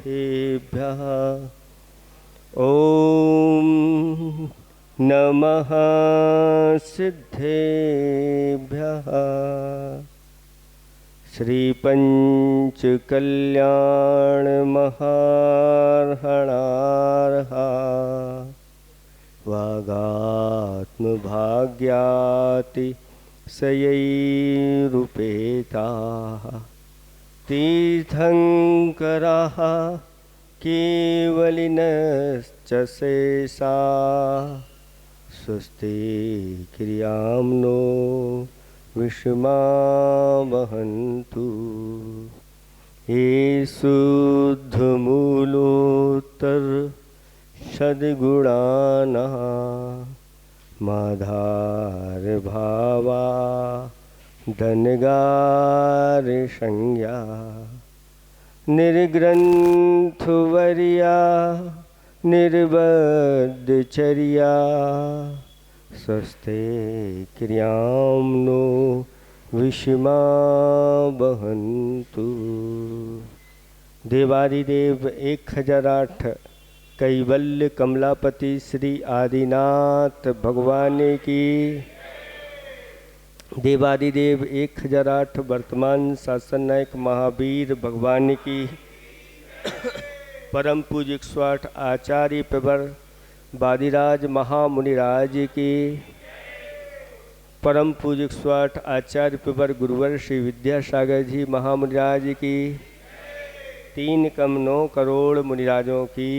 सिद्धेभ्यः ॐ नमः सिद्धेभ्यः। श्रीपञ्चकल्याणमहार्हणार्हा वागात्मभाग्याति सयैरुपेताः तीर्थङ्कराः केवलिनश्च शेषा स्वस्ति क्रियां नो विषमा वहन्तु। ये शुद्धमूलोत्तर सद्गुणानां माधार भावा धनगार संज्ञा निर्ग्रंथवर्या निर्बद्धचर्या स्वस्थे क्रियां नो विषमा वहन्तु। देवादिदेव 1008 कैवल्य कमलापति श्री आदिनाथ भगवान की। देवादिदेव 1008 वर्तमान शासन नायक महावीर भगवान की। परम पूज्य 108 आचार्य प्रवर वादिराज महामुनिराज की। परम पूज्य 108 आचार्य प्रवर गुरुवर श्री विद्यासागर जी महामुनिराज की। 3,9 करोड़ मुनिराजों की।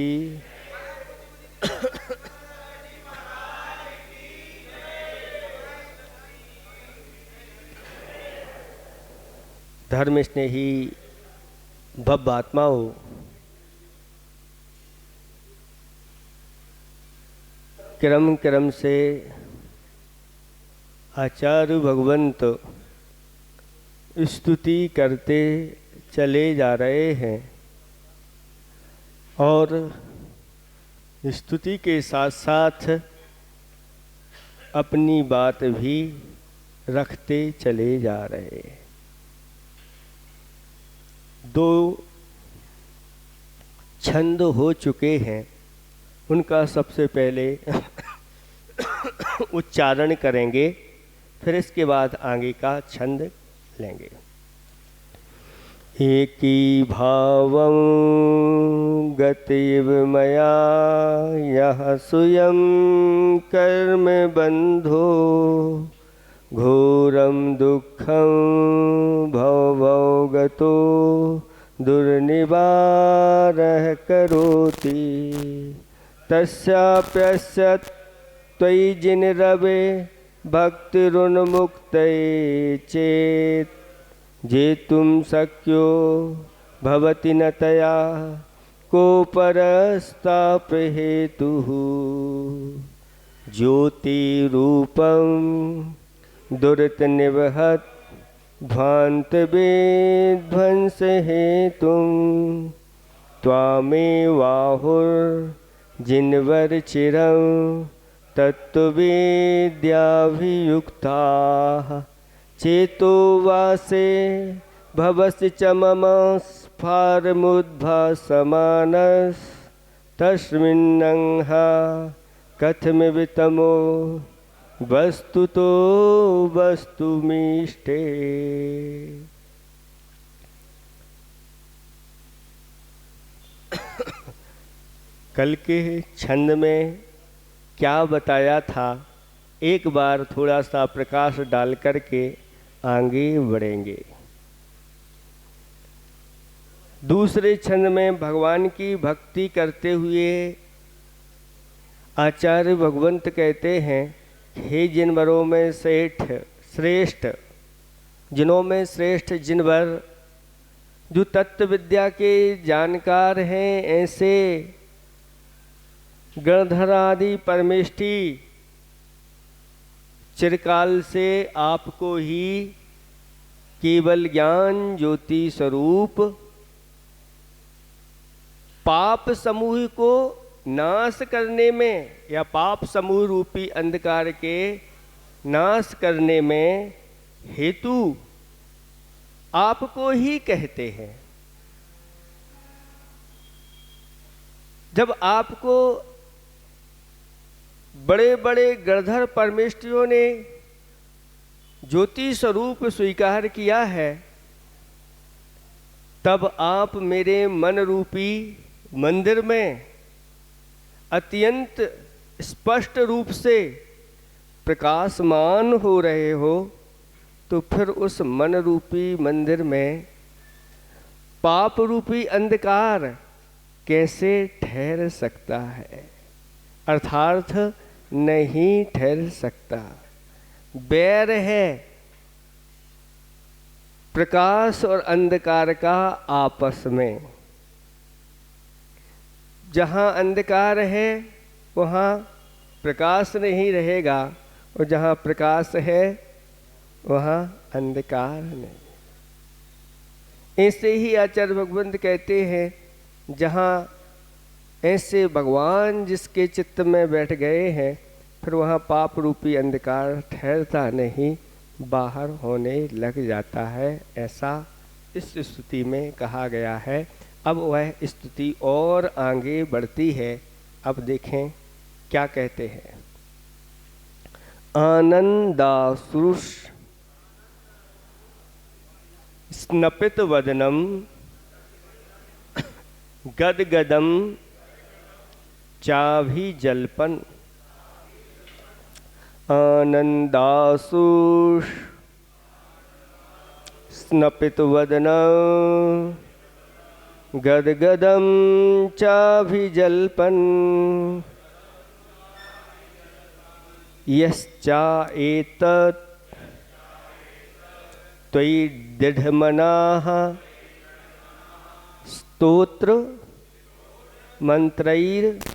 धर्म स्नेही भव्य आत्माओं, क्रम क्रम से आचार्य भगवंत स्तुति करते चले जा रहे हैं और स्तुति के साथ साथ अपनी बात भी रखते चले जा रहे हैं। 2 छंद हो चुके हैं, उनका सबसे पहले उच्चारण करेंगे, फिर इसके बाद आगे का छंद लेंगे। एकी भावं गतिव मया यः स्वयं कर्म बंधो घोरं दुःखं भवगतो दुर्निवारः करोति। तस्याप्यस्य त्वयि जिनरवे भक्तिरुन्मुक्तये चेत् जेतुं शक्यो भवति न तया को परस्तापहेतुः। ज्योतिरूपं दुरितनिवहत् ध्वान्तविध्वंसहेतुं त्वामेवाहुर्जिन्वरचिरं तत्त्वविद्याभियुक्ताः। चेतो वासे भवसि च मम स्फारमुद्भासमानस्तस्मिन्नंह कथमिवितमो वस्तुतो वस्तुमीष्टे। कल के छंद में क्या बताया था, एक बार थोड़ा सा प्रकाश डाल करके आगे बढ़ेंगे। दूसरे छंद में भगवान की भक्ति करते हुए आचार्य भगवंत कहते हैं, हे जिनवरों में श्रेष्ठ, जिनों में श्रेष्ठ जिनवर जो तत्व विद्या के जानकार हैं, ऐसे गणधर आदि परमेष्ठी चिरकाल से आपको ही केवल ज्ञान ज्योति स्वरूप पाप समूह को नाश करने में या पाप समूह रूपी अंधकार के नाश करने में हेतु आपको ही कहते हैं। जब आपको बड़े बड़े गणधर परमेष्ठियों ने ज्योति स्वरूप स्वीकार किया है, तब आप मेरे मन रूपी मंदिर में अत्यंत स्पष्ट रूप से प्रकाशमान हो रहे हो, तो फिर उस मन रूपी मंदिर में पाप रूपी अंधकार कैसे ठहर सकता है? अर्थात नहीं ठहर सकता। बैर है प्रकाश और अंधकार का आपस में। जहाँ अंधकार है वहाँ प्रकाश नहीं रहेगा, और जहाँ प्रकाश है वहाँ अंधकार नहीं। ऐसे ही आचार्य भगवंत कहते हैं, जहाँ ऐसे भगवान जिसके चित्त में बैठ गए हैं, फिर वहाँ पाप रूपी अंधकार ठहरता नहीं, बाहर होने लग जाता है। ऐसा इस स्तुति में कहा गया है। अब वह स्तुति और आगे बढ़ती है। अब देखें क्या कहते हैं। आनंदाश्रुष स्नपित वदनम गदगदम चाभी जल्पन। आनंदाश्रुष स्नपित वदनम गदगदम चाभी जल्पन। यश्चा एतत् त्वयि दृढ़मनाः स्तोत्र मंत्रैर्भवन्तं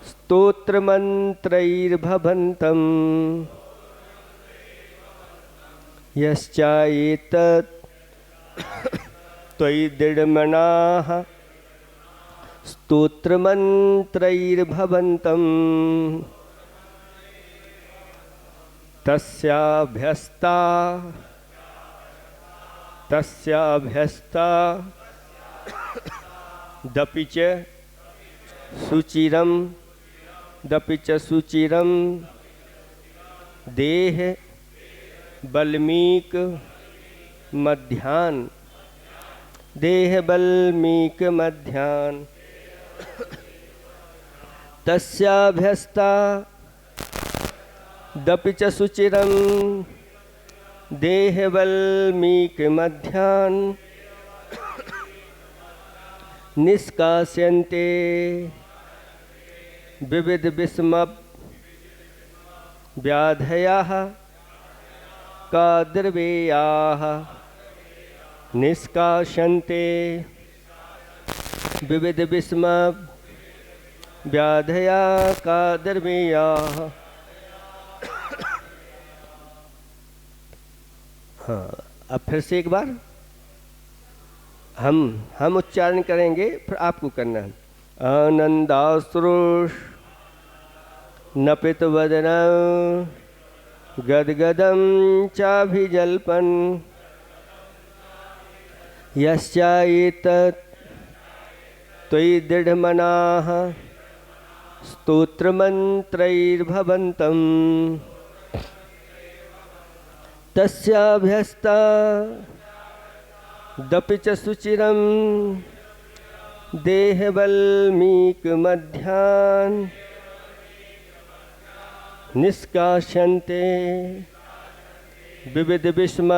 स्तोत्र मंत्रैर्भवन्तं। यश्चा एतत् त्वयि दृढ़मनाः स्तोत्र मंत्रैर्भवन्तं तस्याभ्यस्ता दपि च सुचिरं देह बल्मीक मध्यान। तस्याभ्यस्ता दपि च सुचिरं देह बल्मीक मध्यान। निष्कास्यन्ते विविध विषम व्याधयाः काद्रवेयाः। निष्कास्यन्ते विविध विषम व्याधया काद्रवेयाः। हाँ, अब फिर से एक बार हम उच्चारण करेंगे, फिर आपको करना है। आनंदाश्रुष नपित वदनं गदगदं चाभिजल्पन्। यस्या एतत् त्वयि दृढ़मनाः स्तोत्रमन्त्रैर्भवन्तं। तस्याभ्यस्ता दपि च सुचिरं देहबल्मीक मध्यान। निष्कास्यन्ते विविध विषम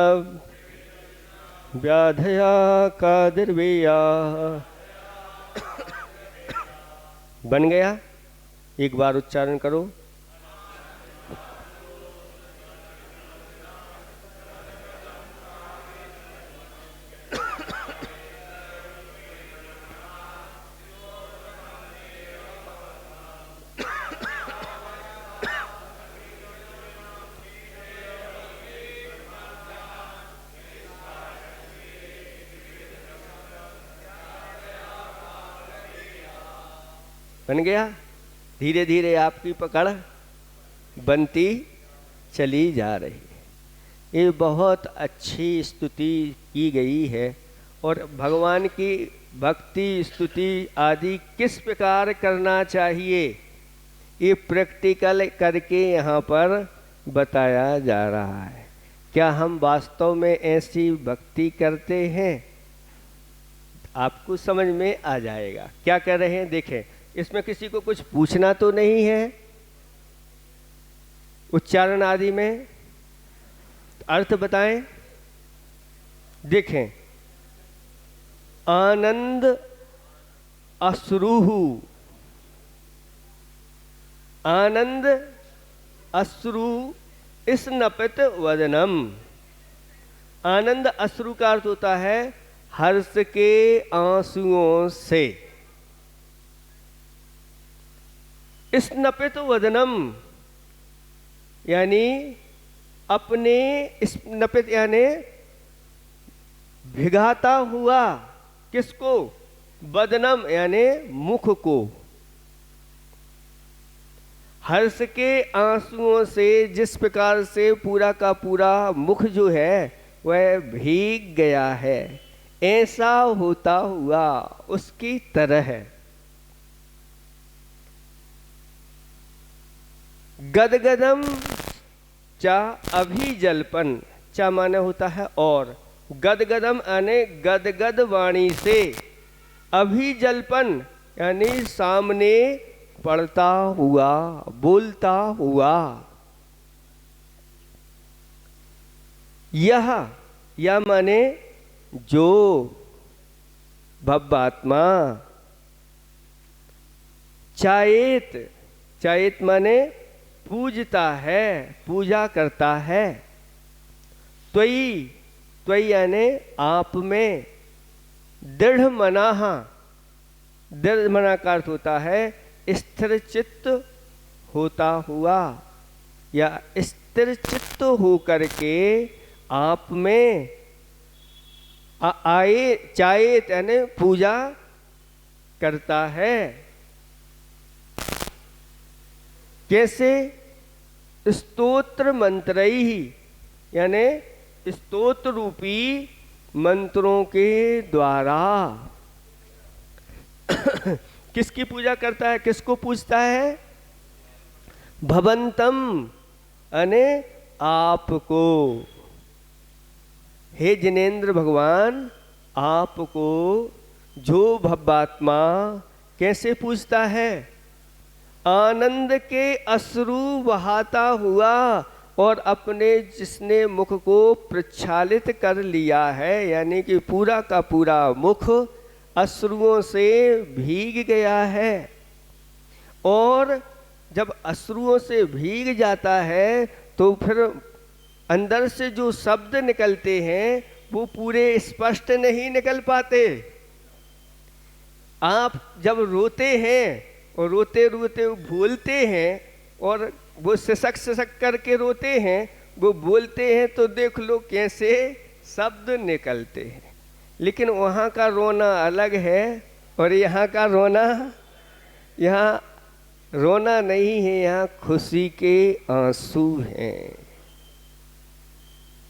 व्याधया कादिर्वेया। बन गया? एक बार उच्चारण करो। बन गया? धीरे धीरे आपकी पकड़ बनती चली जा रही है। ये बहुत अच्छी स्तुति की गई है और भगवान की भक्ति स्तुति आदि किस प्रकार करना चाहिए, ये प्रैक्टिकल करके यहाँ पर बताया जा रहा है। क्या हम वास्तव में ऐसी भक्ति करते हैं? आपको समझ में आ जाएगा क्या कर रहे हैं। देखें, इसमें किसी को कुछ पूछना तो नहीं है, उच्चारण आदि में अर्थ बताएं। देखें, आनंद अश्रुहु, आनंद अश्रु स्नपित वदनम। आनंद अश्रु का अर्थ होता है हर्ष के आंसुओं से। स्नपित वदनम यानी अपने, स्नपित यानी भिगाता हुआ, किसको? वदनम यानी मुख को। हर्ष के आंसुओं से जिस प्रकार से पूरा का पूरा मुख जो है वह भीग गया है, ऐसा होता हुआ उसकी तरह है। गदगदम चा अभिजल्पन, चा माने होता है और, गदगदम यानी गदगद वाणी से, अभिजल्पन यानी सामने पढ़ता हुआ, बोलता हुआ। यह माने जो भव्यात्मा, चायेत, चायेत माने पूजता है, पूजा करता है। त्वयि, त्वयि यानी आप में, दृढ़ मनाहा, दृढ़ मना का अर्थ होता है स्थिर चित्त होता हुआ, या स्थिर चित्त हो करके आप में आए, चाहे यानी पूजा करता है। कैसे? स्तोत्र मंत्रही यानी स्तोत्र रूपी मंत्रों के द्वारा। किसकी पूजा करता है, किसको पूजता है? भवंतम अने आपको। हे जिनेंद्र भगवान, आपको जो भव्यात्मा कैसे पूजता है? आनंद के अश्रु बहाता हुआ, और अपने जिसने मुख को प्रक्षालित कर लिया है, यानी कि पूरा का पूरा मुख अश्रुओं से भीग गया है। और जब अश्रुओं से भीग जाता है तो फिर अंदर से जो शब्द निकलते हैं वो पूरे स्पष्ट नहीं निकल पाते। आप जब रोते हैं और रोते रोते बोलते हैं, और वो सिसक सिसक करके रोते हैं, वो बोलते हैं तो देख लो कैसे शब्द निकलते हैं। लेकिन वहाँ का रोना अलग है और यहाँ का रोना, यहाँ रोना नहीं है, यहाँ खुशी के आंसू हैं।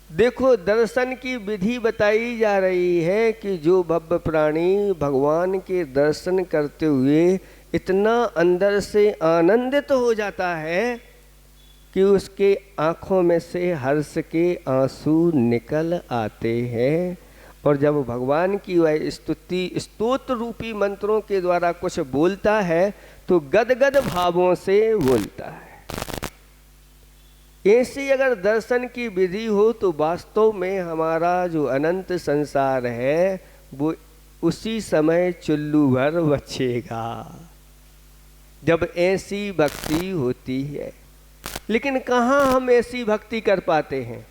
देखो, दर्शन की विधि बताई जा रही है कि जो भव्य प्राणी भगवान के दर्शन करते हुए इतना अंदर से आनंदित हो जाता है कि उसके आँखों में से हर्ष के आंसू निकल आते हैं। और जब भगवान की वह स्तुति स्तोत्र रूपी मंत्रों के द्वारा कुछ बोलता है तो गदगद भावों से बोलता है। ऐसी अगर दर्शन की विधि हो तो वास्तव में हमारा जो अनंत संसार है वो उसी समय चुल्लू भर बचेगा, जब ऐसी भक्ति होती है। लेकिन कहाँ हम ऐसी भक्ति कर पाते हैं?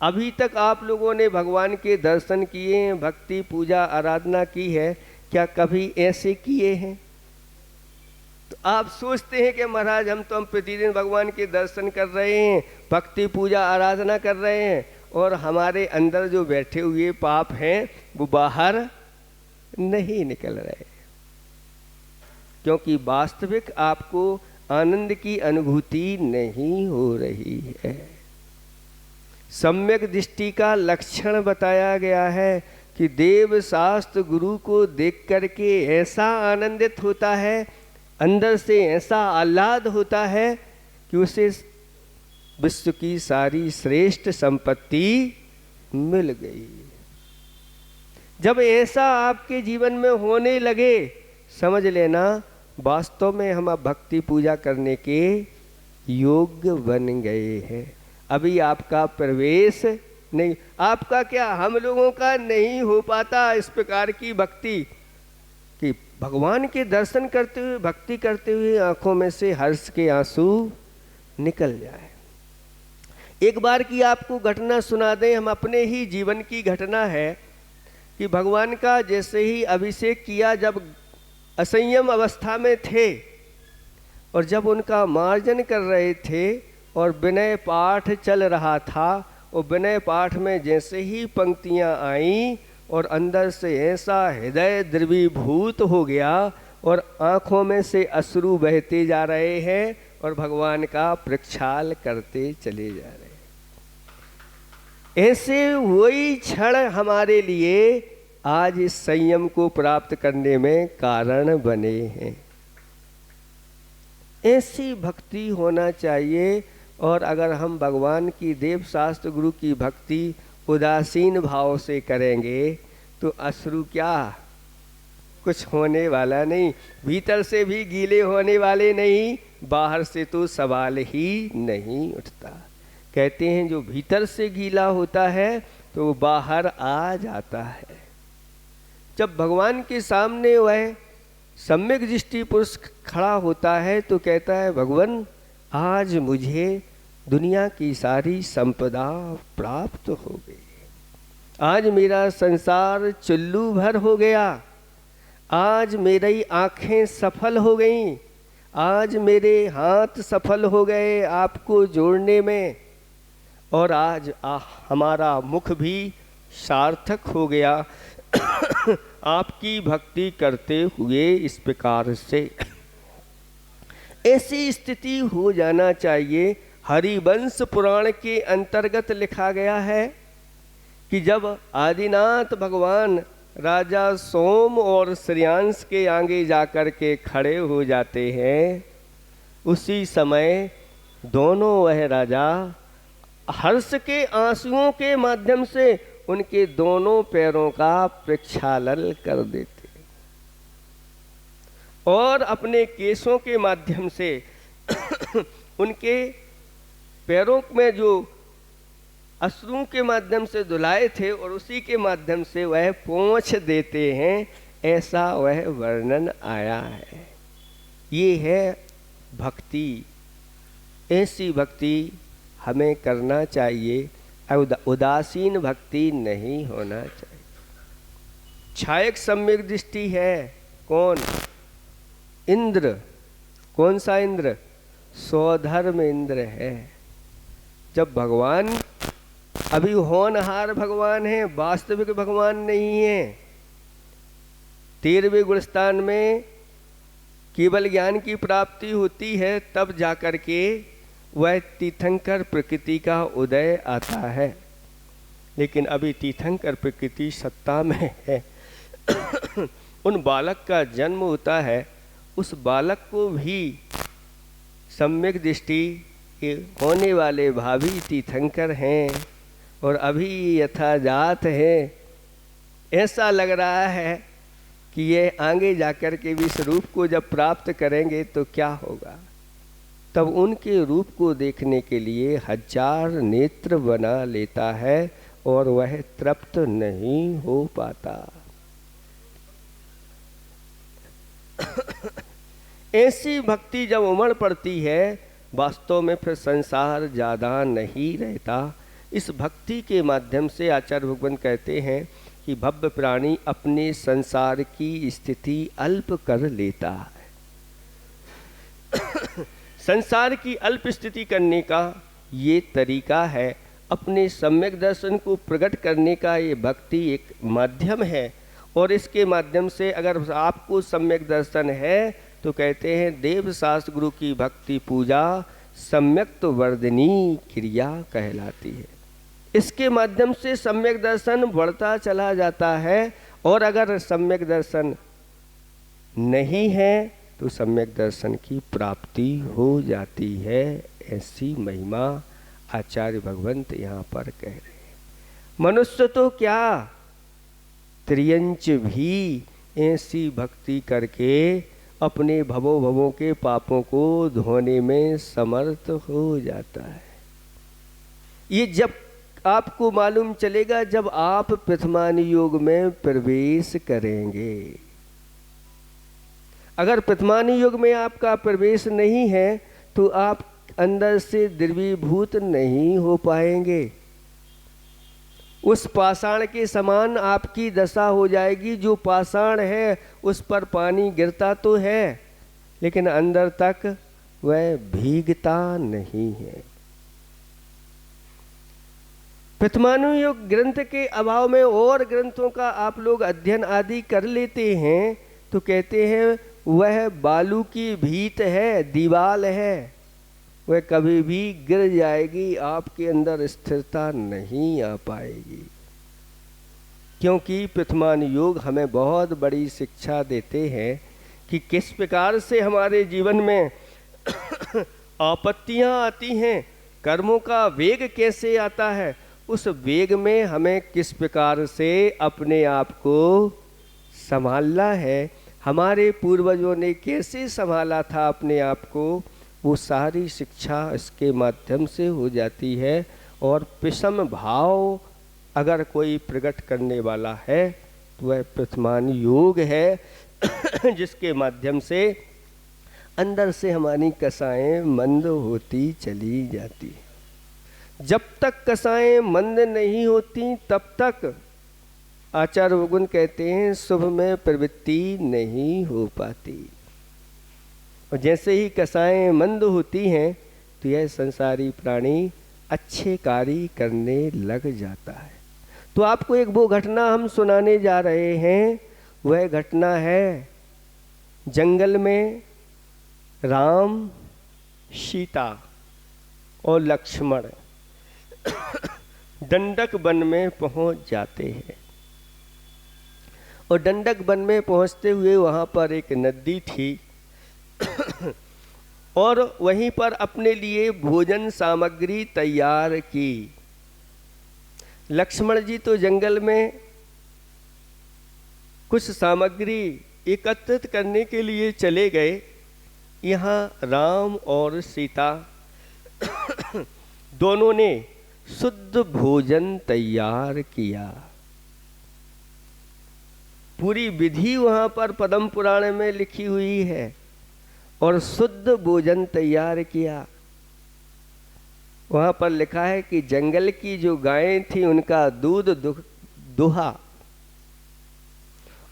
अभी तक आप लोगों ने भगवान के दर्शन किए, भक्ति पूजा आराधना की है, क्या कभी ऐसे किए हैं? तो आप सोचते हैं कि महाराज हम प्रतिदिन भगवान के दर्शन कर रहे हैं, भक्ति पूजा आराधना कर रहे हैं, और हमारे अंदर जो बैठे हुए पाप हैं वो बाहर नहीं निकल रहे। क्योंकि वास्तविक आपको आनंद की अनुभूति नहीं हो रही है। सम्यक दृष्टि का लक्षण बताया गया है कि देव शास्त्र गुरु को देख करके ऐसा आनंदित होता है, अंदर से ऐसा आह्लाद होता है कि उसे विश्व की सारी श्रेष्ठ संपत्ति मिल गई। जब ऐसा आपके जीवन में होने लगे, समझ लेना वास्तव में हम अब भक्ति पूजा करने के योग्य बन गए हैं। अभी आपका प्रवेश नहीं, आपका क्या, हम लोगों का नहीं हो पाता इस प्रकार की भक्ति कि भगवान के दर्शन करते हुए, भक्ति करते हुए आंखों में से हर्ष के आंसू निकल जाए। एक बार की आपको घटना सुना दें, हम अपने ही जीवन की घटना है कि भगवान का जैसे ही अभिषेक किया, जब असंयम अवस्था में थे और जब उनका मार्जन कर रहे थे और विनय पाठ चल रहा था, और विनय पाठ में जैसे ही पंक्तियां आईं और अंदर से ऐसा हृदय द्रवीभूत हो गया और आँखों में से अश्रु बहते जा रहे हैं और भगवान का प्रक्षाल करते चले जा रहे हैं। ऐसे वही क्षण हमारे लिए आज इस संयम को प्राप्त करने में कारण बने हैं। ऐसी भक्ति होना चाहिए। और अगर हम भगवान की देव शास्त्र गुरु की भक्ति उदासीन भाव से करेंगे तो अश्रु क्या, कुछ होने वाला नहीं, भीतर से भी गीले होने वाले नहीं, बाहर से तो सवाल ही नहीं उठता। कहते हैं जो भीतर से गीला होता है तो वो बाहर आ जाता है। जब भगवान के सामने वह सम्यक दृष्टि पुरुष खड़ा होता है तो कहता है, भगवान आज मुझे दुनिया की सारी संपदा प्राप्त हो गई, आज मेरा संसार चुल्लू भर हो गया, आज मेरी आँखें सफल हो गईं, आज मेरे हाथ सफल हो गए आपको जोड़ने में, और आज हमारा मुख भी सार्थक हो गया आपकी भक्ति करते हुए। इस प्रकार से ऐसी स्थिति हो जाना चाहिए। हरिवंश पुराण के अंतर्गत लिखा गया है कि जब आदिनाथ भगवान राजा सोम और श्रेयांश के आगे जाकर के खड़े हो जाते हैं, उसी समय दोनों वह राजा हर्ष के आंसुओं के माध्यम से उनके दोनों पैरों का प्रक्षालन कर देते और अपने केशों के माध्यम से उनके पैरों में जो अश्रुओं के माध्यम से धुलाए थे और उसी के माध्यम से वह पोंछ देते हैं, ऐसा वह वर्णन आया है। ये है भक्ति। ऐसी भक्ति हमें करना चाहिए, उदासीन भक्ति नहीं होना चाहिए। छायक सम्यक दृष्टि है कौन? इंद्र। कौन सा इंद्र? स्वधर्म इंद्र है। जब भगवान अभी होनहार भगवान है, वास्तविक भगवान नहीं है। 13वें गुणस्थान में केवल ज्ञान की प्राप्ति होती है, तब जाकर के वह तीर्थंकर प्रकृति का उदय आता है। लेकिन अभी तीर्थंकर प्रकृति सत्ता में है। उन बालक का जन्म होता है, उस बालक को भी सम्यक दृष्टि के होने वाले भावी तीर्थंकर हैं और अभी यथाजात है। ऐसा लग रहा है कि ये आगे जाकर के भी इस रूप को जब प्राप्त करेंगे तो क्या होगा। तब उनके रूप को देखने के लिए 1000 नेत्र बना लेता है और वह तृप्त नहीं हो पाता। ऐसी भक्ति जब उमड़ पड़ती है, वास्तव में फिर संसार ज़्यादा नहीं रहता। इस भक्ति के माध्यम से आचार्य भगवान कहते हैं कि भव्य प्राणी अपने संसार की स्थिति अल्प कर लेता है। संसार की अल्प स्थिति करने का ये तरीका है, अपने सम्यक दर्शन को प्रकट करने का ये भक्ति एक माध्यम है। और इसके माध्यम से अगर आपको सम्यक दर्शन है तो कहते हैं देव शास्त्र गुरु की भक्ति पूजा सम्यक्त वर्धनी क्रिया कहलाती है। इसके माध्यम से सम्यक दर्शन बढ़ता चला जाता है। और अगर सम्यक दर्शन नहीं है तो सम्यक दर्शन की प्राप्ति हो जाती है। ऐसी महिमा आचार्य भगवंत यहाँ पर कह रहे हैं। मनुष्य तो क्या, त्रियंच भी ऐसी भक्ति करके अपने भवों के पापों को धोने में समर्थ हो जाता है। ये जब आपको मालूम चलेगा जब आप प्रथमान योग में प्रवेश करेंगे। अगर प्रथमान योग में आपका प्रवेश नहीं है तो आप अंदर से द्रवीभूत नहीं हो पाएंगे। उस पाषाण के समान आपकी दशा हो जाएगी। जो पाषाण है उस पर पानी गिरता तो है लेकिन अंदर तक वह भीगता नहीं है। प्रथमानुयोग ग्रंथ के अभाव में और ग्रंथों का आप लोग अध्ययन आदि कर लेते हैं तो कहते हैं वह बालू की भीत है, दीवाल है, वह कभी भी गिर जाएगी, आपके अंदर स्थिरता नहीं आ पाएगी। क्योंकि प्रथमान योग हमें बहुत बड़ी शिक्षा देते हैं कि किस प्रकार से हमारे जीवन में आपत्तियां आती हैं, कर्मों का वेग कैसे आता है, उस वेग में हमें किस प्रकार से अपने आप को संभालना है, हमारे पूर्वजों ने कैसे संभाला था अपने आप को, वो सारी शिक्षा इसके माध्यम से हो जाती है। और विषम भाव अगर कोई प्रकट करने वाला है तो वह प्रथमान योग है जिसके माध्यम से अंदर से हमारी कसाएं मंद होती चली जाती है। जब तक कसाएं मंद नहीं होती तब तक आचार्य भगवान कहते हैं शुभ में प्रवृत्ति नहीं हो पाती। और जैसे ही कसाएं मंद होती हैं तो यह संसारी प्राणी अच्छे कार्य करने लग जाता है। तो आपको एक वो घटना हम सुनाने जा रहे हैं। वह घटना है जंगल में राम, सीता और लक्ष्मण दंडक वन में पहुंच जाते हैं। और दंडक वन में पहुंचते हुए वहां पर एक नदी थी और वहीं पर अपने लिए भोजन सामग्री तैयार की। लक्ष्मण जी तो जंगल में कुछ सामग्री एकत्रित करने के लिए चले गए। यहाँ राम और सीता दोनों ने शुद्ध भोजन तैयार किया। पूरी विधि वहाँ पर पद्म पुराण में लिखी हुई है। और शुद्ध भोजन तैयार किया। वहाँ पर लिखा है कि जंगल की जो गायें थी उनका दूध दुहा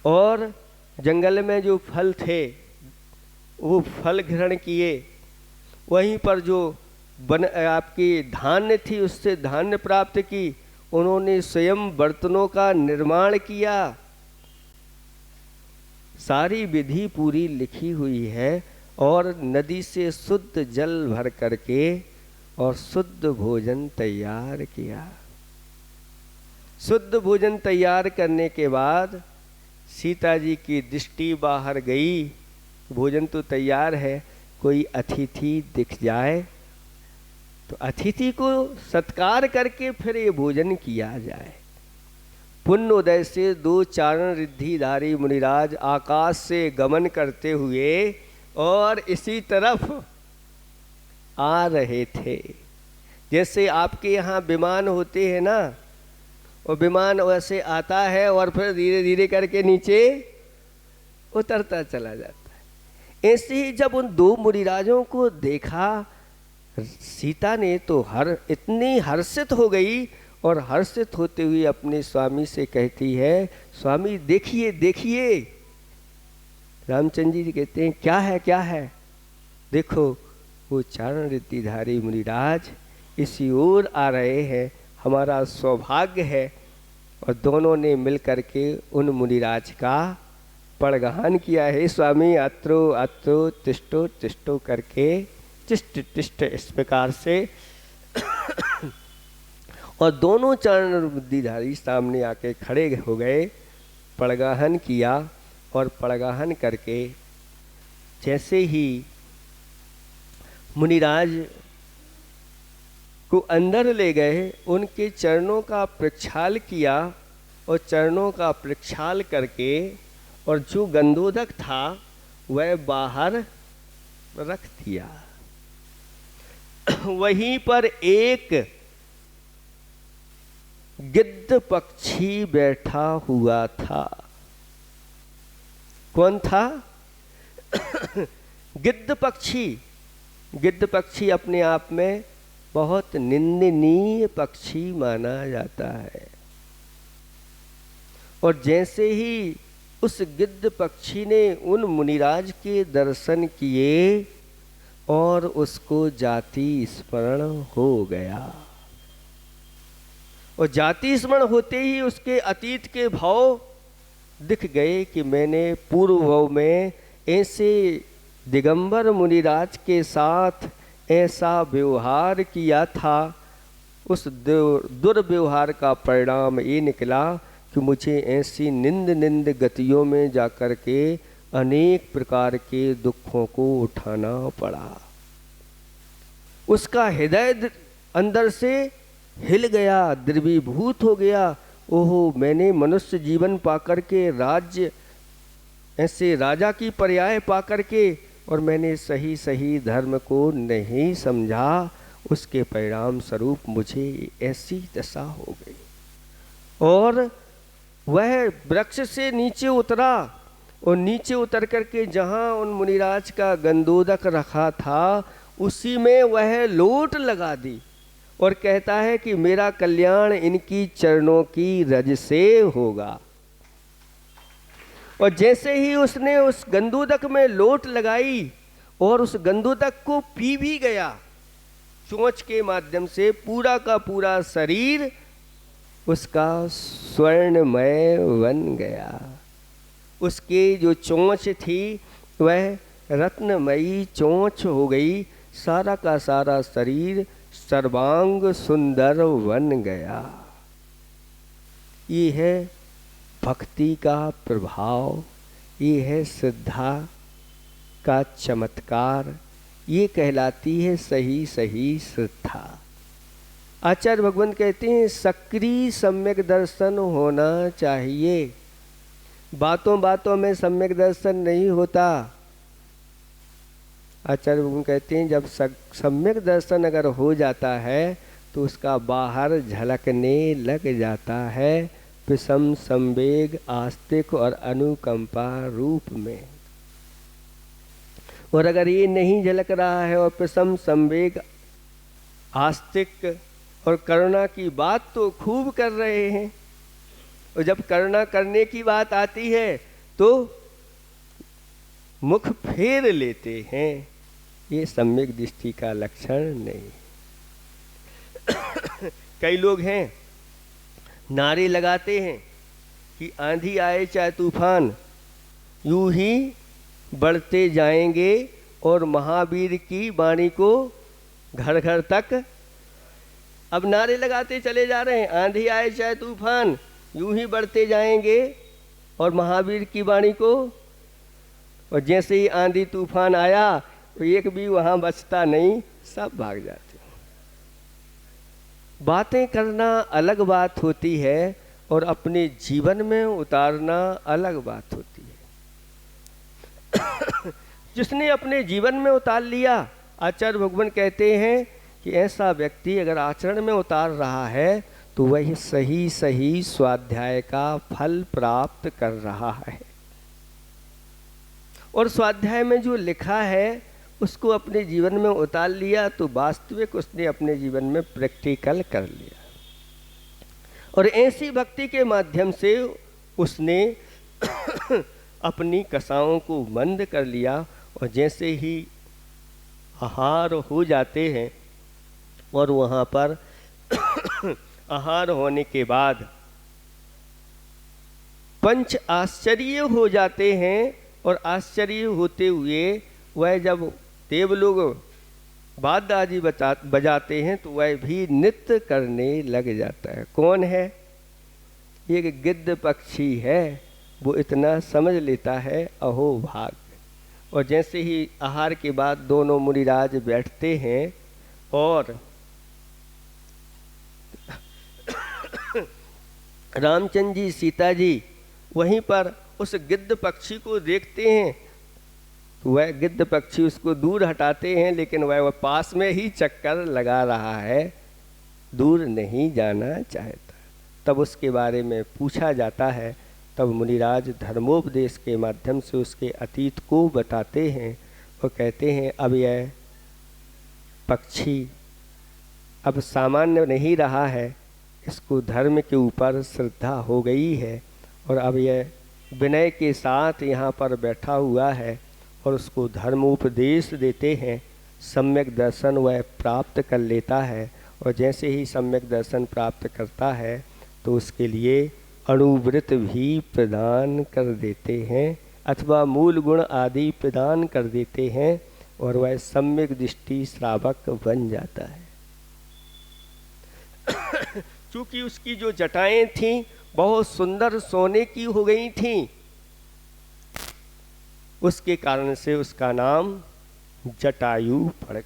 और जंगल में जो फल थे वो फल ग्रहण किए। वहीं पर जो आपकी धान्य थी उससे धान्य प्राप्त की। उन्होंने स्वयं बर्तनों का निर्माण किया। सारी विधि पूरी लिखी हुई है। और नदी से शुद्ध जल भर करके और शुद्ध भोजन तैयार किया। शुद्ध भोजन तैयार करने के बाद सीता जी की दृष्टि बाहर गई। भोजन तो तैयार है, कोई अतिथि दिख जाए तो अतिथि को सत्कार करके फिर ये भोजन किया जाए। पुण्योदय से 2 चारण रिद्धिधारी मुनिराज आकाश से गमन करते हुए और इसी तरफ आ रहे थे। जैसे आपके यहाँ विमान होते हैं ना, और विमान वैसे आता है और फिर धीरे धीरे करके नीचे उतरता चला जाता है। ऐसे ही जब उन 2 मुनिराजों को देखा सीता ने तो इतनी हर्षित हो गई और हर्षित होते हुए अपने स्वामी से कहती है, स्वामी देखिए देखिए। रामचंद्र जी कहते हैं क्या है क्या है। देखो वो चारण रिद्धिधारी मुनिराज इसी ओर आ रहे हैं, हमारा सौभाग्य है। और दोनों ने मिल करके उन मुनिराज का पड़गान किया है। स्वामी अत्रो अत्रो तिष्ठो तिष्ठो करके तिष्ठ तिष्ठ इस प्रकार से और दोनों चरण बुद्धिधारी सामने आके खड़े हो गए, पड़गाहन किया और पड़गाहन करके जैसे ही मुनिराज को अंदर ले गए, उनके चरणों का प्रक्षाल किया और चरणों का प्रक्षाल करके और जो गंधोदक था वह बाहर रख दिया। वहीं पर एक गिद्ध पक्षी बैठा हुआ था। कौन था? गिद्ध पक्षी। गिद्ध पक्षी अपने आप में बहुत निंदनीय पक्षी माना जाता है। और जैसे ही उस गिद्ध पक्षी ने उन मुनिराज के दर्शन किए और उसको जाति स्मरण हो गया, और जाति स्मरण होते ही उसके अतीत के भाव दिख गए कि मैंने पूर्व भाव में ऐसे दिगंबर मुनिराज के साथ ऐसा व्यवहार किया था। उस दुर्व्यवहार का परिणाम ये निकला कि मुझे ऐसी निंद गतियों में जाकर के अनेक प्रकार के दुखों को उठाना पड़ा। उसका हृदय अंदर से हिल गया, द्रवीभूत हो गया। ओहो, मैंने मनुष्य जीवन पाकर के, राज्य ऐसे राजा की पर्याय पाकर के, और मैंने सही सही धर्म को नहीं समझा, उसके परिणाम स्वरूप मुझे ऐसी दशा हो गई। और वह वृक्ष से नीचे उतरा और नीचे उतर करके जहाँ उन मुनिराज का गंधोदक रखा था उसी में वह लोट लगा दी और कहता है कि मेरा कल्याण इनकी चरणों की रज से होगा। और जैसे ही उसने उस गंधोदक में लोट लगाई और उस गंधोदक को पी भी गया, चोंच के माध्यम से पूरा का पूरा शरीर उसका स्वर्णमय बन गया। उसके जो चोंच थी वह रत्नमयी चोंच हो गई, सारा का सारा शरीर सर्वांग सुंदर बन गया। ये है भक्ति का प्रभाव, ये है श्रद्धा का चमत्कार, ये कहलाती है सही सही श्रद्धा। आचार्य भगवान कहते हैं सक्रिय सम्यक दर्शन होना चाहिए। बातों बातों में सम्यक दर्शन नहीं होता। आचार्य भगवान कहते हैं जब सम्यक दर्शन अगर हो जाता है तो उसका बाहर झलकने लग जाता है, विषम संवेग आस्तिक और अनुकंपा रूप में। और अगर ये नहीं झलक रहा है और विषम संवेग आस्तिक और करुणा की बात तो खूब कर रहे हैं, और जब करुणा करने की बात आती है तो मुख फेर लेते हैं, ये सम्यक दृष्टि का लक्षण नहीं। कई लोग हैं नारे लगाते हैं कि आंधी आए चाहे तूफान यूं ही बढ़ते जाएंगे, और महावीर की वाणी को घर घर तक अब नारे लगाते चले जा रहे हैं। आंधी आए चाहे तूफान यूं ही बढ़ते जाएंगे और महावीर की वाणी को, और जैसे ही आंधी तूफान आया तो एक भी वहाँ बचता नहीं, सब भाग जाते। बातें करना अलग बात होती है और अपने जीवन में उतारना अलग बात होती है। जिसने अपने जीवन में उतार लिया, आचार्य भगवान कहते हैं कि ऐसा व्यक्ति अगर आचरण में उतार रहा है तो वह सही सही स्वाध्याय का फल प्राप्त कर रहा है, और स्वाध्याय में जो लिखा है उसको अपने जीवन में उतार लिया तो वास्तविक उसने अपने जीवन में प्रैक्टिकल कर लिया। और ऐसी भक्ति के माध्यम से उसने अपनी कसाओं को मंद कर लिया, और जैसे ही आहार हो जाते हैं और वहाँ पर आहार होने के बाद पंच आश्चर्य हो जाते हैं, और आश्चर्य होते हुए वह जब देवलोग वाद्य आदि बजाते हैं तो वह भी नृत्य करने लग जाता है। कौन है? एक गिद्ध पक्षी है, वो इतना समझ लेता है, अहो भाग। और जैसे ही आहार के बाद दोनों मुनिराज बैठते हैं और रामचंद्र जी सीता जी वहीं पर उस गिद्ध पक्षी को देखते हैं, तो वह गिद्ध पक्षी उसको दूर हटाते हैं, लेकिन वह पास में ही चक्कर लगा रहा है, दूर नहीं जाना चाहता। तब उसके बारे में पूछा जाता है। तब मुनिराज धर्मोपदेश के माध्यम से उसके अतीत को बताते हैं और कहते हैं अब यह पक्षी अब सामान्य नहीं रहा है, इसको धर्म के ऊपर श्रद्धा हो गई है और अब यह विनय के साथ यहाँ पर बैठा हुआ है और उसको धर्मोपदेश देते हैं। सम्यक दर्शन वह प्राप्त कर लेता है और जैसे ही सम्यक दर्शन प्राप्त करता है तो उसके लिए अणुव्रत भी प्रदान कर देते हैं अथवा मूल गुण आदि प्रदान कर देते हैं और वह सम्यक दृष्टि श्रावक बन जाता है। चूँकि उसकी जो जटाएं थीं बहुत सुंदर सोने की हो गई थीं, उसके कारण से उसका नाम जटायु पड़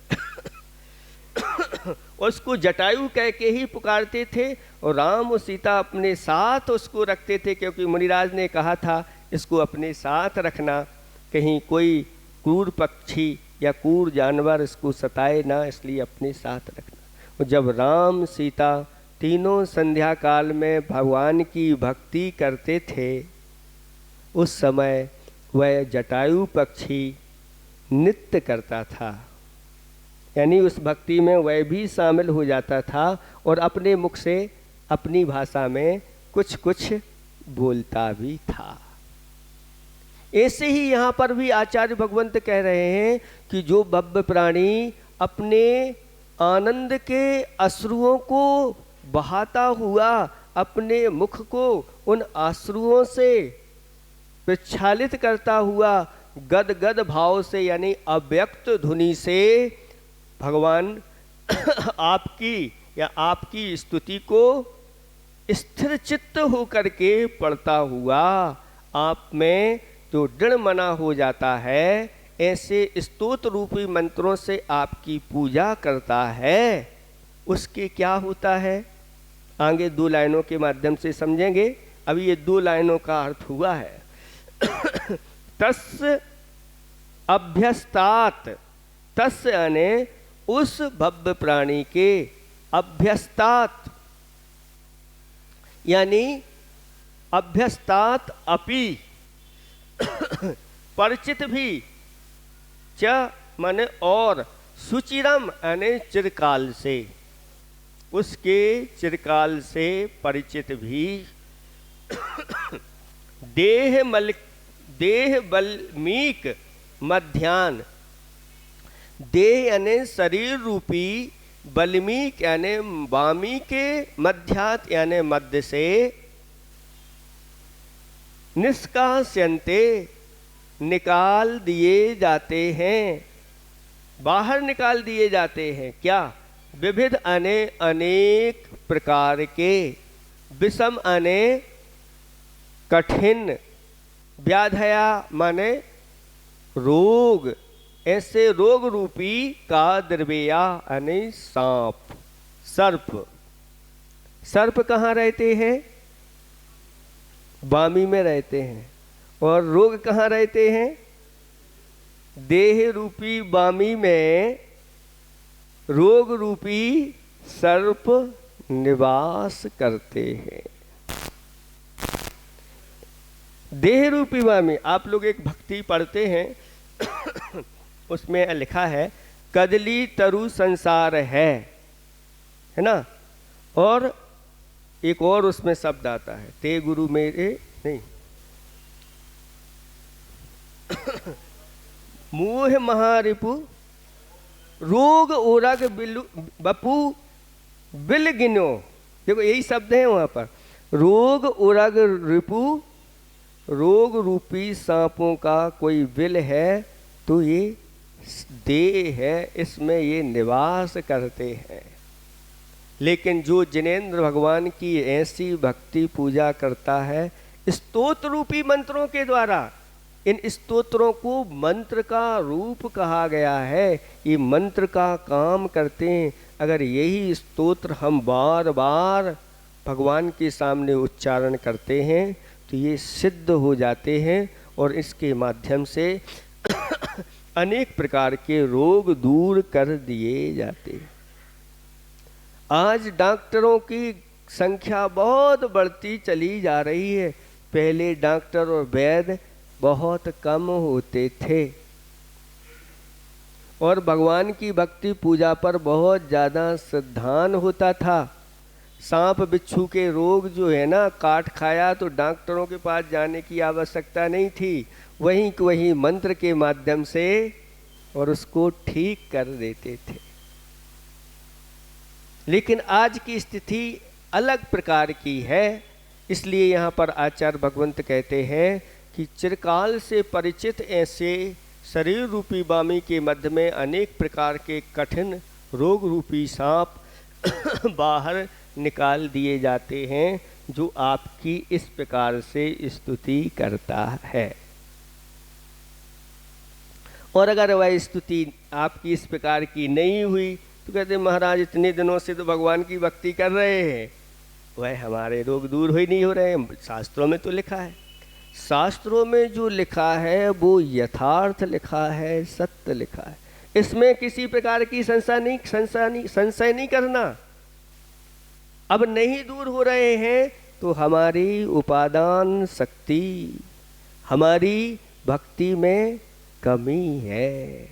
उसको जटायु कह के ही पुकारते थे और राम और सीता अपने साथ उसको रखते थे, क्योंकि मुनिराज ने कहा था इसको अपने साथ रखना, कहीं कोई क्रूर पक्षी या क्रूर जानवर इसको सताए ना, इसलिए अपने साथ रखना। और जब राम सीता तीनों संध्या काल में भगवान की भक्ति करते थे, उस समय वह जटायु पक्षी नृत्य करता था, यानी उस भक्ति में वह भी शामिल हो जाता था और अपने मुख से अपनी भाषा में कुछ कुछ बोलता भी था। ऐसे ही यहाँ पर भी आचार्य भगवंत कह रहे हैं कि जो भव्य प्राणी अपने आनंद के अश्रुओं को बहाता हुआ अपने मुख को उन अश्रुओं से प्रक्षालित करता हुआ गद गद भाव से यानी अव्यक्त धुनि से भगवान आपकी या आपकी स्तुति को स्थिर चित्त होकर के पढ़ता हुआ आप में जो दृढ़ मना हो जाता है, ऐसे स्तोत्र रूपी मंत्रों से आपकी पूजा करता है, उसके क्या होता है आगे 2 लाइनों के माध्यम से समझेंगे। अभी ये 2 लाइनों का अर्थ हुआ है तस् अभ्यस्तात, तस् यानी उस भव्य प्राणी के, अभ्यस्तात यानी अभ्यस्तात अपि परिचित भी, च माने और, सुचिरम यानी चिरकाल से, उसके चिरकाल से परिचित भी, देह बल्मीक मध्यान, देह यानी शरीर रूपी, बल्मीक यानी वामी के, मध्यात यानी मध्य से, निष्कास्यन्ते निकाल दिए जाते हैं, बाहर निकाल दिए जाते हैं। क्या? विविध अने अनेक प्रकार के, विषम अने कठिन, व्याधया माने रोग, ऐसे रोग रूपी का द्रव्या अने सांप, सर्प। सर्प कहाँ रहते हैं? वामी में रहते हैं। और रोग कहाँ रहते हैं? देह रूपी वामी में रोग रूपी सर्प निवास करते हैं। देह रूपी वामी, आप लोग एक भक्ति पढ़ते हैं उसमें लिखा है कदली तरु संसार है ना, और एक और उसमें शब्द आता है ते गुरु मेरे नहीं मोह महारिपु रोग ओरग बपू बिल गिनो, देखो यही शब्द है वहाँ पर, रोग ओरग रिपु, रोग रूपी सांपों का कोई बिल है तो ये देह है, इसमें ये निवास करते हैं। लेकिन जो जिनेंद्र भगवान की ऐसी भक्ति पूजा करता है स्तोत्र रूपी मंत्रों के द्वारा, इन स्तोत्रों को मंत्र का रूप कहा गया है, ये मंत्र का काम करते हैं। अगर यही स्तोत्र हम बार बार भगवान के सामने उच्चारण करते हैं तो ये सिद्ध हो जाते हैं और इसके माध्यम से अनेक प्रकार के रोग दूर कर दिए जाते हैं। आज डॉक्टरों की संख्या बहुत बढ़ती चली जा रही है। पहले डॉक्टर और वैद्य बहुत कम होते थे और भगवान की भक्ति पूजा पर बहुत ज़्यादा श्रद्धान होता था। सांप बिच्छू के रोग जो है ना, काट खाया तो डॉक्टरों के पास जाने की आवश्यकता नहीं थी, वहीं के वहीं मंत्र के माध्यम से और उसको ठीक कर देते थे। लेकिन आज की स्थिति अलग प्रकार की है। इसलिए यहाँ पर आचार्य भगवंत कहते हैं कि चिरकाल से परिचित ऐसे शरीर रूपी वामी के मध्य में अनेक प्रकार के कठिन रोग रूपी सांप बाहर निकाल दिए जाते हैं, जो आपकी इस प्रकार से स्तुति करता है। और अगर वह स्तुति आपकी इस प्रकार की नहीं हुई तो कहते महाराज इतने दिनों से तो भगवान की भक्ति कर रहे हैं, वह हमारे रोग दूर ही नहीं हो रहे हैं। शास्त्रों में तो लिखा है, शास्त्रों में जो लिखा है वो यथार्थ लिखा है, सत्य लिखा है। इसमें किसी प्रकार की संशय नहीं करना। अब नहीं दूर हो रहे हैं तो हमारी उपादान शक्ति, हमारी भक्ति में कमी है।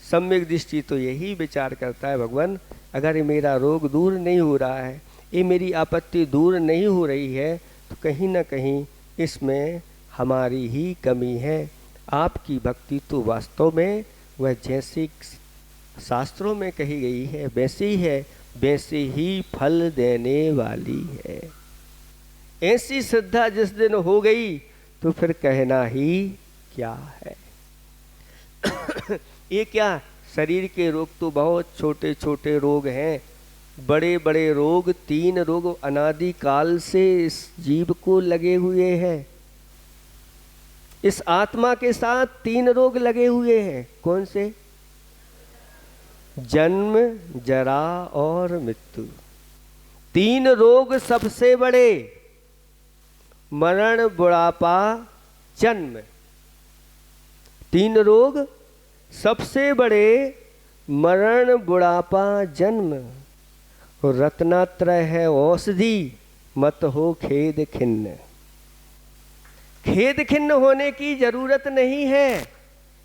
सम्यक दृष्टि तो यही विचार करता है, भगवान अगर मेरा रोग दूर नहीं हो रहा है, ये मेरी आपत्ति दूर नहीं हो रही है, तो कहीं ना कहीं इसमें हमारी ही कमी है। आपकी भक्ति तो वास्तव में वह जैसी शास्त्रों में कही गई है वैसी ही है, वैसे ही फल देने वाली है। ऐसी श्रद्धा जिस दिन हो गई तो फिर कहना ही क्या है। ये क्या, शरीर के रोग तो बहुत छोटे छोटे रोग हैं, बड़े बड़े रोग, 3 रोग अनादि काल से इस जीव को लगे हुए हैं। इस आत्मा के साथ 3 रोग लगे हुए हैं। कौन से? जन्म, जरा और मृत्यु। 3 रोग सबसे बड़े, मरण, बुढ़ापा, जन्म। 3 रोग सबसे बड़े, मरण, बुढ़ापा, जन्म। और रत्नात्रय है औषधि, मत हो खेद खिन्न। खेद खिन्न होने की जरूरत नहीं है।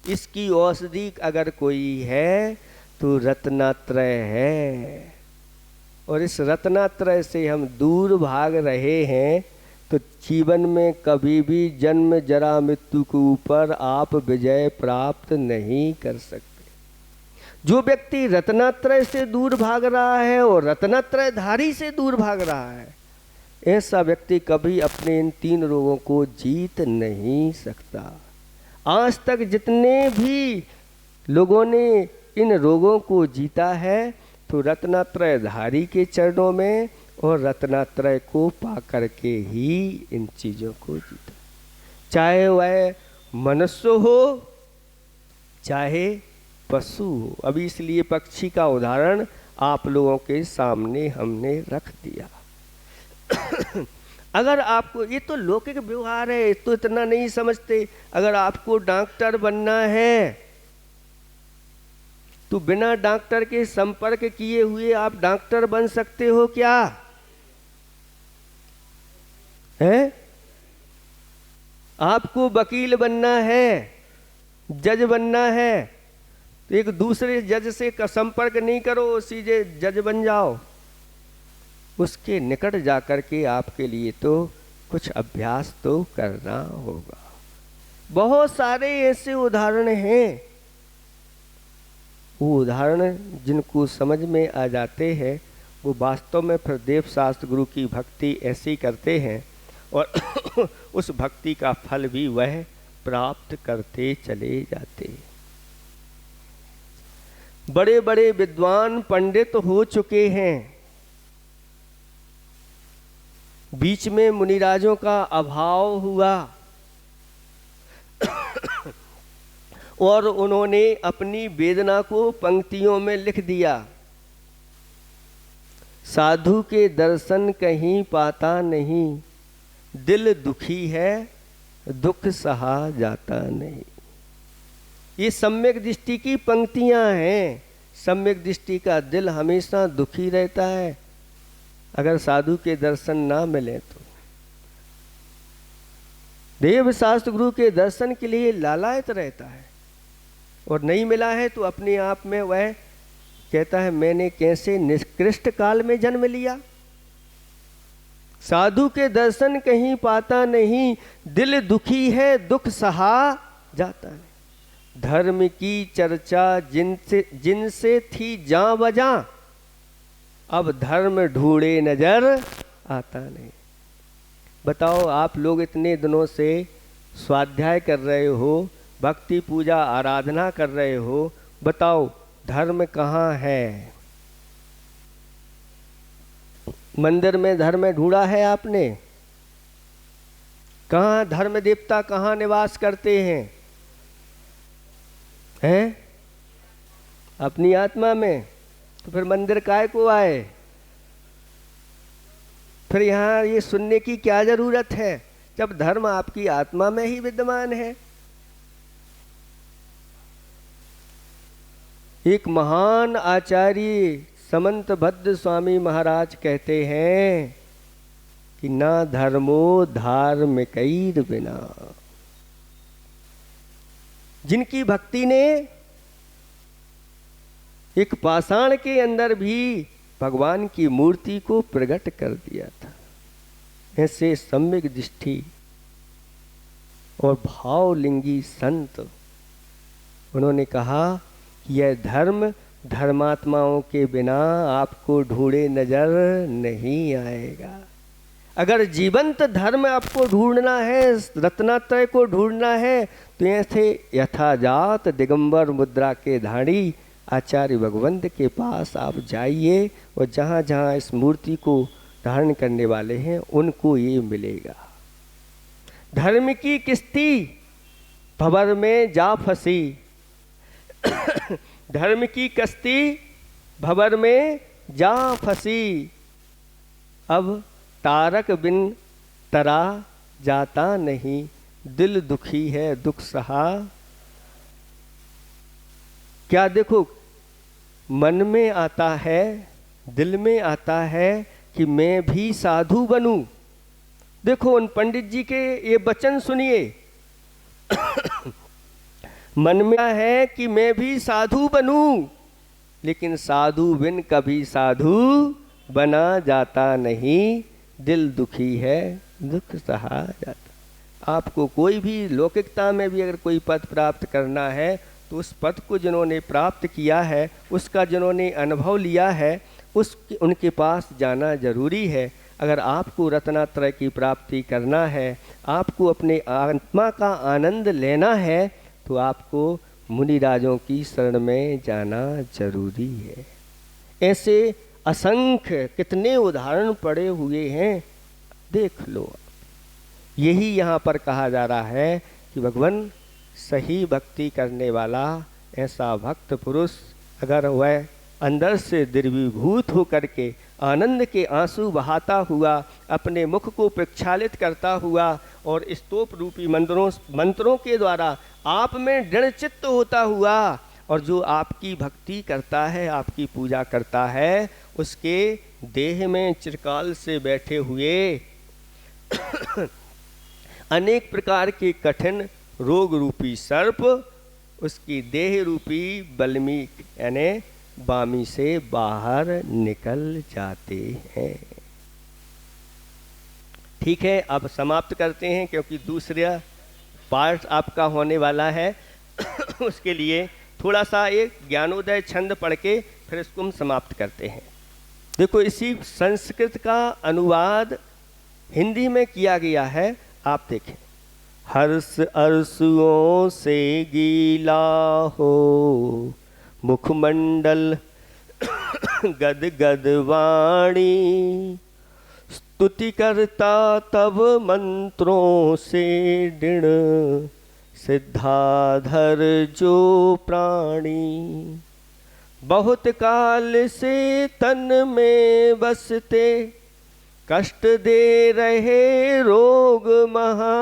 इसकी औषधि अगर कोई है तो रत्नात्रय है। और इस रत्नात्रय से हम दूर भाग रहे हैं तो जीवन में कभी भी जन्म, जरा, मृत्यु के ऊपर आप विजय प्राप्त नहीं कर सकते। जो व्यक्ति रत्नात्रय से दूर भाग रहा है और रत्नात्रय धारी से दूर भाग रहा है, ऐसा व्यक्ति कभी अपने इन 3 रोगों को जीत नहीं सकता। आज तक जितने भी लोगों ने इन रोगों को जीता है तो रत्नात्रय धारी के चरणों में और रत्नात्रय को पा करके ही इन चीज़ों को जीता। चाहे वह मनुष्य हो चाहे पशु हो। अभी इसलिए पक्षी का उदाहरण आप लोगों के सामने हमने रख दिया। अगर आपको, ये तो लौकिक व्यवहार है, तो इतना नहीं समझते। अगर आपको डॉक्टर बनना है तो बिना डॉक्टर के संपर्क किए हुए आप डॉक्टर बन सकते हो क्या? है? आपको वकील बनना है, जज बनना है, तो एक दूसरे जज से संपर्क नहीं करो, सीधे जज बन जाओ। उसके निकट जाकर के आपके लिए तो कुछ अभ्यास तो करना होगा। बहुत सारे ऐसे उदाहरण हैं, वो उदाहरण जिनको समझ में आ जाते हैं वो वास्तव में फिर देव शास्त्र गुरु की भक्ति ऐसी करते हैं और उस भक्ति का फल भी वह प्राप्त करते चले जाते हैं। बड़े बड़े विद्वान पंडित हो चुके हैं। बीच में मुनिराजों का अभाव हुआ और उन्होंने अपनी वेदना को पंक्तियों में लिख दिया। साधु के दर्शन कहीं पाता नहीं, दिल दुखी है दुख सहा जाता नहीं। ये सम्यक दृष्टि की पंक्तियां हैं। सम्यक दृष्टि का दिल हमेशा दुखी रहता है अगर साधु के दर्शन ना मिले तो। देव शास्त्र गुरु के दर्शन के लिए लालायत रहता है और नहीं मिला है तो अपने आप में वह कहता है मैंने कैसे निकृष्ट काल में जन्म लिया। साधु के दर्शन कहीं पाता नहीं, दिल दुखी है दुख सहा जाता नहीं। धर्म की चर्चा जिनसे थी जां बजां, अब धर्म ढूंढे नजर आता नहीं। बताओ, आप लोग इतने दिनों से स्वाध्याय कर रहे हो, भक्ति पूजा आराधना कर रहे हो, बताओ धर्म कहाँ है? मंदिर में धर्म ढूंढा है आपने? कहाँ धर्म देवता कहाँ निवास करते हैं? हैं? अपनी आत्मा में। तो फिर मंदिर काहे को आए? फिर यहाँ ये सुनने की क्या जरूरत है जब धर्म आपकी आत्मा में ही विद्यमान है। एक महान आचार्य समंत भद्र स्वामी महाराज कहते हैं कि ना धर्मो धार्मिकैर बिना। जिनकी भक्ति ने एक पाषाण के अंदर भी भगवान की मूर्ति को प्रकट कर दिया था। ऐसे सम्यक दृष्टि और भावलिंगी संत, उन्होंने कहा कि यह धर्म धर्मात्माओं के बिना आपको ढूंढे नजर नहीं आएगा। अगर जीवंत धर्म आपको ढूंढना है, रत्नात्रय को ढूंढना है, तो ऐसे यथाजात दिगंबर मुद्रा के धाड़ी आचार्य भगवंत के पास आप जाइए और जहाँ जहाँ इस मूर्ति को धारण करने वाले हैं उनको ये मिलेगा। धर्म की किस्ती भंवर में जा फंसी, धर्म की कश्ती भंवर में जा फंसी, अब तारक बिन तरा जाता नहीं, दिल दुखी है दुख सहा। क्या देखो, मन में आता है, दिल में आता है कि मैं भी साधु बनूं। देखो उन पंडित जी के ये वचन सुनिए। मन में है कि मैं भी साधु बनूं, लेकिन साधु बिन कभी साधु बना जाता नहीं, दिल दुखी है दुख सहा जाता। आपको कोई भी लौकिकता में भी अगर कोई पद प्राप्त करना है तो उस पद को जिन्होंने प्राप्त किया है, उसका जिन्होंने अनुभव लिया है, उनके पास जाना जरूरी है। अगर आपको रत्नात्रय की प्राप्ति करना है, आपको अपने आत्मा का आनंद लेना है, तो आपको मुनिराजों की शरण में जाना जरूरी है। ऐसे असंख्य कितने उदाहरण पड़े हुए हैं, देख लो। यही यहाँ पर कहा जा रहा है कि भगवान सही भक्ति करने वाला ऐसा भक्त पुरुष, अगर वह अंदर से द्रवीभूत होकर के आनंद के आंसू बहाता हुआ, अपने मुख को प्रक्षालित करता हुआ और स्तोप रूपी मंत्रों के द्वारा आप में दृढ़ चित्त होता हुआ, और जो आपकी भक्ति करता है, आपकी पूजा करता है, उसके देह में चिरकाल से बैठे हुए अनेक प्रकार के कठिन रोग रूपी सर्प उसकी देह रूपी बल्मीक यानी बामी से बाहर निकल जाते हैं। ठीक है, अब समाप्त करते हैं क्योंकि दूसरा पार्ट आपका होने वाला है। उसके लिए थोड़ा सा एक ज्ञानोदय छंद पढ़ के फिर इसको हम समाप्त करते हैं। देखो, इसी संस्कृत का अनुवाद हिंदी में किया गया है, आप देखें। हर्ष अरसुओं से गीला हो मुखमंडल गद गद वाणी, स्तुति करता तब मंत्रों से दृढ़, सिद्धाधर जो प्राणी। बहुत काल से तन में बसते, कष्ट दे रहे रोग महा,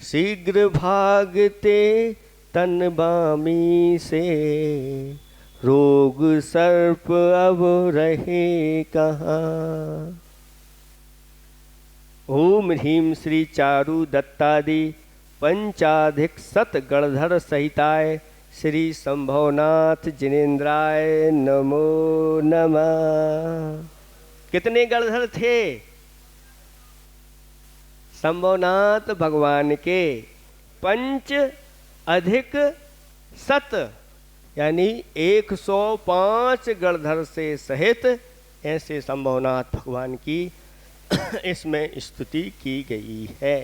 शीघ्र भागते तन बामी से, रोग सर्प अब रहे कहाँ। ओम ह्रीं श्री चारु दत्तादि पंचाधिक सत गणधर सहिताय श्री संभवनाथ जिनेन्द्राय नमो नमः। कितने गणधर थे संभवनाथ भगवान के? पंच अधिक सत, यानी 105 गणधर से सहित ऐसे संभवनाथ भगवान की इसमें स्तुति की गई है।